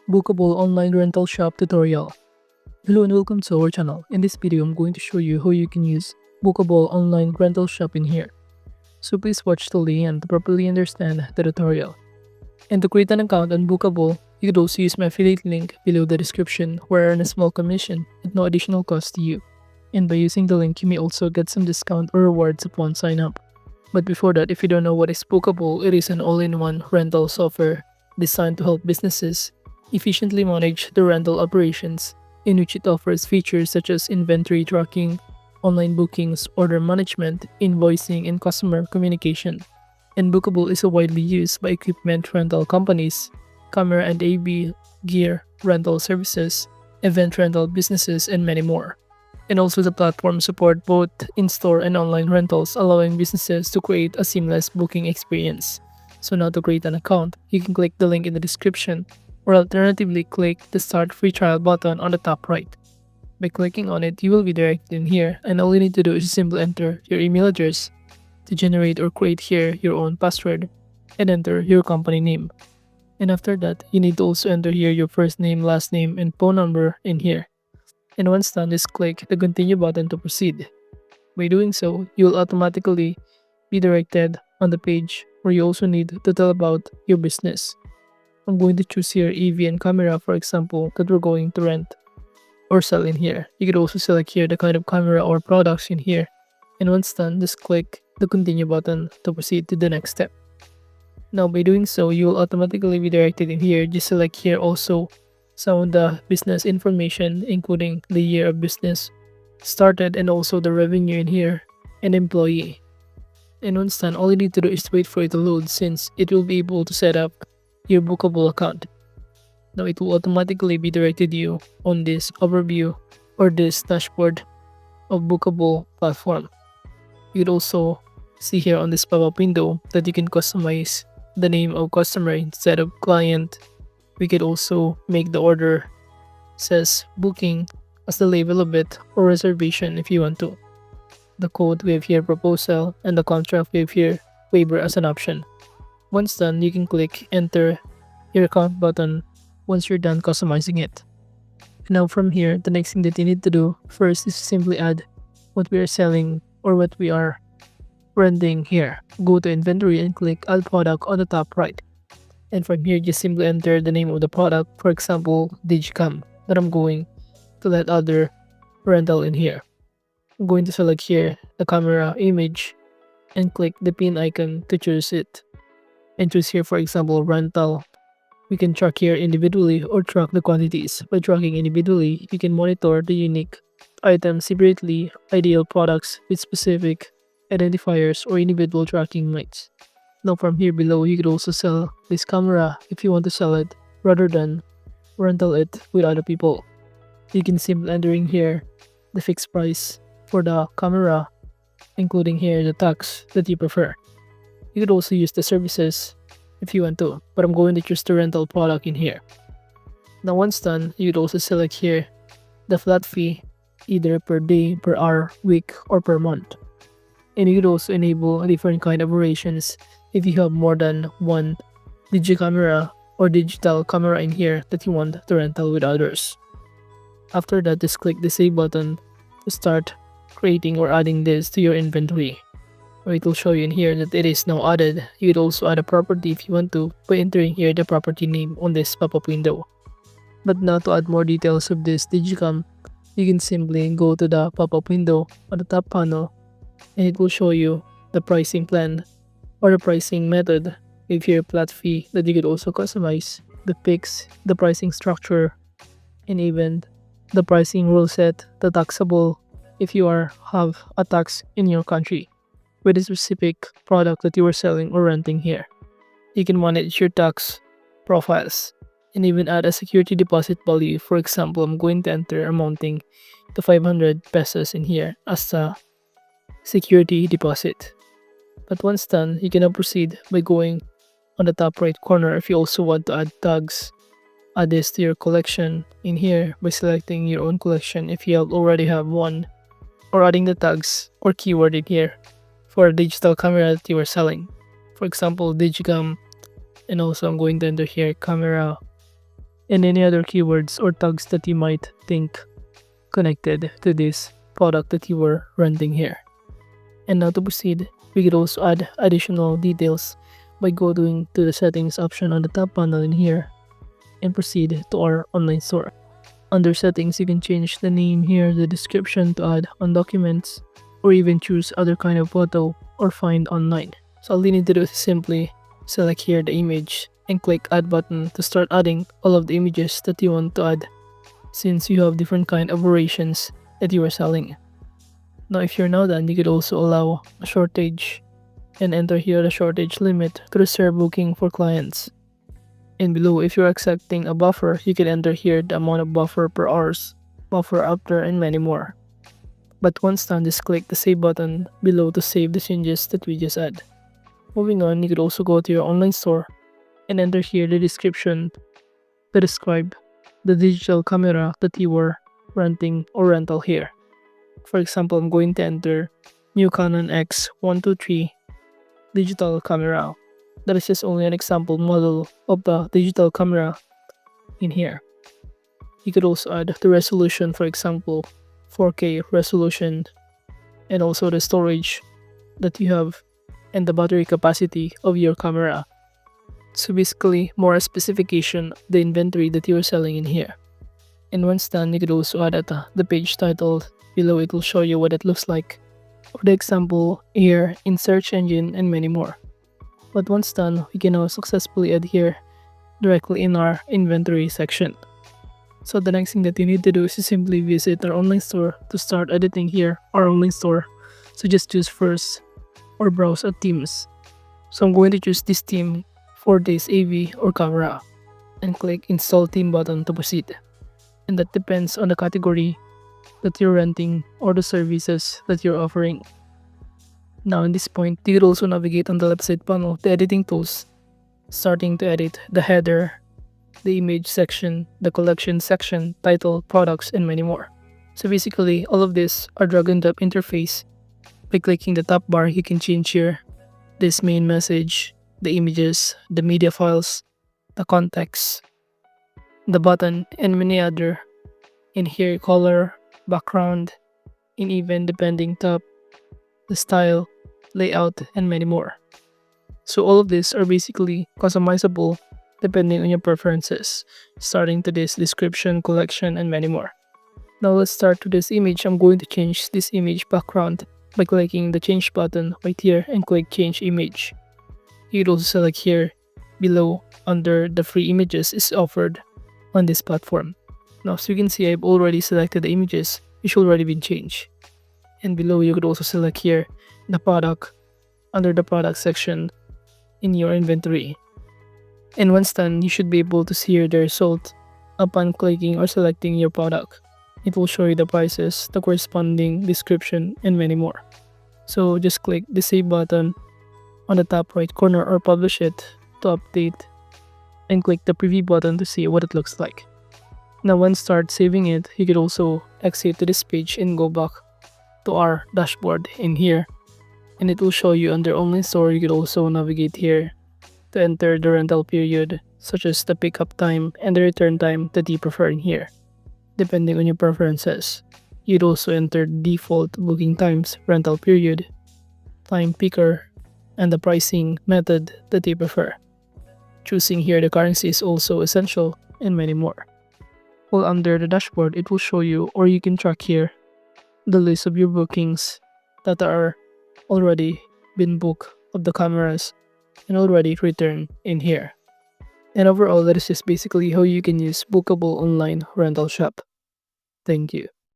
Bookable online rental shop tutorial. Hello and welcome to our channel. In this video, I'm going to show you how you can use Bookable online rental shop in here. So please watch till the end to properly understand the tutorial. And to create an account on Bookable, you could also use my affiliate link below the description where I earn a small commission at no additional cost to you. And by using the link, you may also get some discount or rewards upon sign up. But before that, if you don't know what is Booqable, it is an all-in-one rental software designed to help businesses efficiently manage their rental operations, in which it offers features such as inventory tracking, online bookings, order management, invoicing, and customer communication. And Booqable is widely used by equipment rental companies, camera and AV gear rental services, event rental businesses, and many more. And also the platform support both in-store and online rentals, allowing businesses to create a seamless booking experience. So now to create an account, you can click the link in the description or alternatively click the start free trial button on the top right. By clicking on it, you will be directed in here, and all you need to do is simply enter your email address to generate or create here your own password and enter your company name. And after that, you need to also enter here your first name, last name, and phone number in here. And once done, just click the continue button to proceed. By doing so, you will automatically be directed on the page where you also need to tell about your business. I'm going to choose here AV and camera, for example, that we're going to rent or sell in here. You could also select here the kind of camera or products in here. And once done, just click the continue button to proceed to the next step. Now by doing so, you will automatically be directed in here. Just select here also some of the business information, including the year of business started and also the revenue in here and employee. And once done, all you need to do is wait for it to load, since it will be able to set up your Bookable account. Now it will automatically be directed you on this overview or this dashboard of Bookable platform. You could also see here on this pop-up window that you can customize the name of customer instead of client. We could also make the order says booking as the label of it, or reservation if you want to. The code we have here proposal, and the contract we have here waiver as an option. Once done, you can click enter your account button once you're done customizing it. Now from here, the next thing that you need to do first is simply add what we are selling or what we are renting here. Go to inventory and click add product on the top right. And from here, just simply enter the name of the product, for example, Digicam, that I'm going to let other rental in here. I'm going to select here the camera image and click the pin icon to choose it. And choose here, for example, rental. We can track here individually or track the quantities. By tracking individually, you can monitor the unique items separately, ideal products with specific identifiers or individual tracking rights. Now from here below, you could also sell this camera if you want to sell it rather than rental it with other people. You can simply enter in here the fixed price for the camera, including here the tax that you prefer. You could also use the services if you want to, but I'm going to choose the rental product in here. Now once done, you could also select here the flat fee, either per day, per hour, week, or per month. And you could also enable different kind of variations if you have more than one digicamera or digital camera in here that you want to rental with others. After that, just click the save button to start creating or adding this to your inventory. Or it will show you in here that it is now added. You could also add a property if you want to by entering here the property name on this pop-up window. But now to add more details of this Digicam, you can simply go to the pop-up window on the top panel, and it will show you the pricing plan or the pricing method with your flat fee that you could also customize, the fix, the pricing structure, and even the pricing rule set, the taxable if you have a tax in your country with a specific product that you are selling or renting here. You can manage your tax profiles and even add a security deposit value. For example, I'm going to enter amounting to 500 pesos in here as a security deposit. But once done, you can now proceed by going on the top right corner if you also want to add tags. Add this to your collection in here by selecting your own collection if you already have one, or adding the tags or keyword in here for a digital camera that you are selling. For example, Digicam, and also I'm going to enter here camera and any other keywords or tags that you might think connected to this product that you were renting here. And now to proceed, we could also add additional details by going to the settings option on the top panel in here and proceed to our online store. Under settings, you can change the name here, the description to add on documents, or even choose other kind of photo or find online. So all you need to do is simply select here the image and click add button to start adding all of the images that you want to add, since you have different kind of variations that you are selling. Now if you're now done, you could also allow a shortage and enter here the shortage limit to reserve booking for clients. And below, if you're accepting a buffer, you can enter here the amount of buffer per hours, buffer after, and many more. But once done, just click the save button below to save the changes that we just add. Moving on, you could also go to your online store and enter here the description to describe the digital camera that you were renting or rental here. For example, I'm going to enter new Canon X123 digital camera. That is just only an example model of the digital camera in here. You could also add the resolution, for example, 4K resolution, and also the storage that you have and the battery capacity of your camera. So basically, more a specification of the inventory that you are selling in here. And once done, you could also add the page title. Below it will show you what it looks like, for the example here in search engine, and many more. But once done, we can now successfully add here directly in our inventory section. So the next thing that you need to do is to simply visit our online store to start editing here our online store. So just choose first or browse at themes. So I'm going to choose this theme for this AV or camera and click install theme button to proceed. And that depends on the category that you're renting or the services that you're offering. Now in this point, you could also navigate on the left side panel to editing tools, starting to edit the header, the image section, the collection section, title, products, and many more. So basically, all of this are drag and drop interface. By clicking the top bar, you can change here this main message, the images, the media files, the context, the button, and many other. In here, color, background, and even depending tab, the style, layout, and many more. So all of these are basically customizable depending on your preferences, starting to this description, collection, and many more. Now let's start with this image. I'm going to change this image background by clicking the change button right here and click change image. You can also select here below under the free images is offered on this platform. Now as you can see, I've already selected the images which already been changed. And below you could also select here the product under the product section in your inventory. And once done, you should be able to see here the result upon clicking or selecting your product. It will show you the prices, the corresponding description, and many more. So just click the save button on the top right corner or publish it to update, and click the preview button to see what it looks like. Now once start saving it, you could also exit to this page and go back to our dashboard in here, and it will show you under online store. You could also navigate here to enter the rental period, such as the pickup time and the return time that you prefer in here, depending on your preferences. You'd also enter default booking times, rental period, time picker, and the pricing method that you prefer. Choosing here the currency is also essential, and many more. While under the dashboard, it will show you, or you can track here, the list of your bookings that are already been booked of the cameras and already returned in here. And overall, that is just basically how you can use Booqable online rental shop. Thank you.